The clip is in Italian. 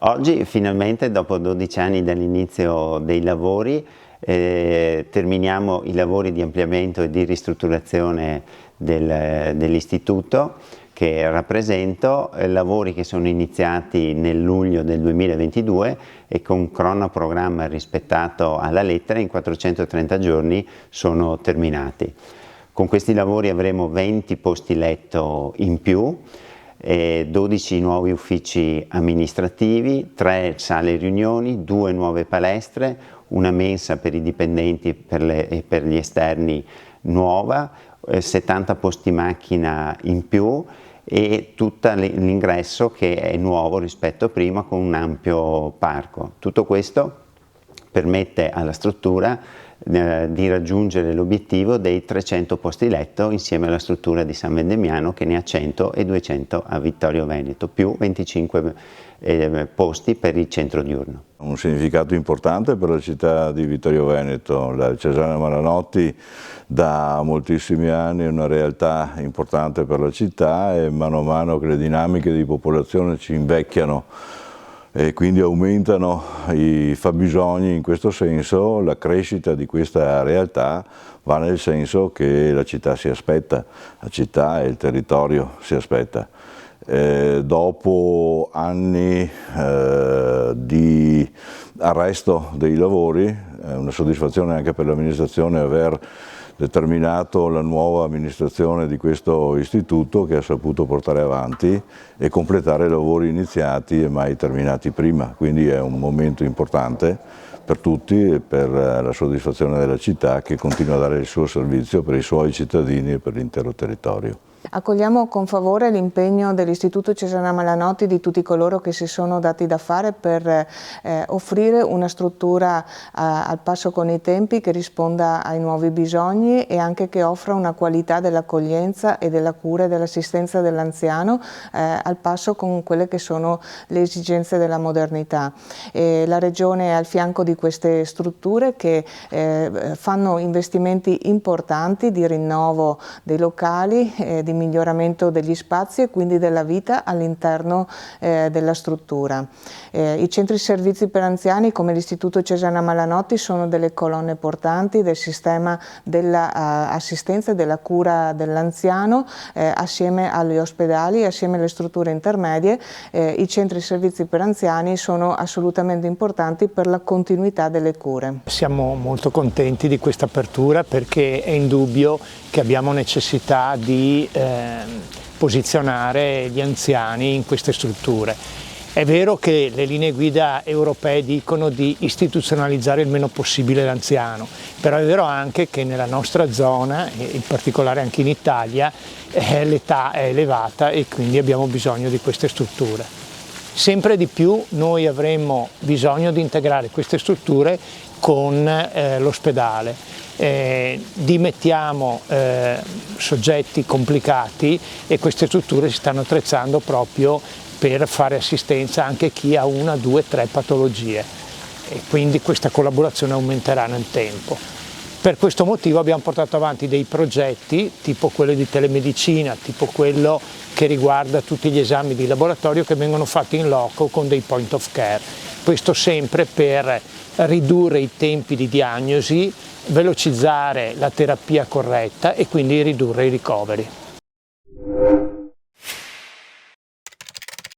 Oggi finalmente, dopo 12 anni dall'inizio dei lavori, terminiamo i lavori di ampliamento e di ristrutturazione dell'istituto che rappresento, lavori che sono iniziati nel luglio del 2022 e con cronoprogramma rispettato alla lettera in 430 giorni sono terminati. Con questi lavori avremo 20 posti letto in più, 12 nuovi uffici amministrativi, 3 sale riunioni, 2 nuove palestre, una mensa per i dipendenti e per gli esterni nuova, 70 posti macchina in più e tutto l'ingresso che è nuovo rispetto a prima con un ampio parco. Tutto questo permette alla struttura di raggiungere l'obiettivo dei 300 posti letto insieme alla struttura di San Vendemiano che ne ha 100 e 200 a Vittorio Veneto, più 25 posti per il centro diurno. Un significato importante per la città di Vittorio Veneto. La Cesana Malanotti da moltissimi anni è una realtà importante per la città e mano a mano che le dinamiche di popolazione ci invecchiano e quindi aumentano i fabbisogni, in questo senso la crescita di questa realtà va nel senso che la città si aspetta, la città e il territorio si aspetta. Dopo anni di arresto dei lavori, è una soddisfazione anche per l'amministrazione aver determinato la nuova amministrazione di questo istituto che ha saputo portare avanti e completare i lavori iniziati e mai terminati prima, quindi è un momento importante per tutti e per la soddisfazione della città che continua a dare il suo servizio per i suoi cittadini e per l'intero territorio. Accogliamo con favore l'impegno dell'Istituto Cesana Malanotti di tutti coloro che si sono dati da fare per offrire una struttura al passo con i tempi che risponda ai nuovi bisogni e anche che offra una qualità dell'accoglienza e della cura e dell'assistenza dell'anziano al passo con quelle che sono le esigenze della modernità. La Regione è al fianco di queste strutture che fanno investimenti importanti di rinnovo dei locali, di miglioramento degli spazi e quindi della vita all'interno della struttura. I centri servizi per anziani come l'Istituto Cesana Malanotti sono delle colonne portanti del sistema dell'assistenza e della cura dell'anziano assieme agli ospedali, assieme alle strutture intermedie. I centri servizi per anziani sono assolutamente importanti per la continuità delle cure. Siamo molto contenti di questa apertura perché è indubbio che abbiamo necessità di posizionare gli anziani in queste strutture. È vero che le linee guida europee dicono di istituzionalizzare il meno possibile l'anziano, però è vero anche che nella nostra zona, in particolare anche in Italia, l'età è elevata e quindi abbiamo bisogno di queste strutture. Sempre di più noi avremo bisogno di integrare queste strutture con l'ospedale. Dimettiamo soggetti complicati e queste strutture si stanno attrezzando proprio per fare assistenza anche a chi ha 1, 2, 3 patologie e quindi questa collaborazione aumenterà nel tempo. Per questo motivo abbiamo portato avanti dei progetti tipo quello di telemedicina, tipo quello che riguarda tutti gli esami di laboratorio che vengono fatti in loco con dei point of care. Questo sempre per ridurre i tempi di diagnosi, velocizzare la terapia corretta e quindi ridurre i ricoveri.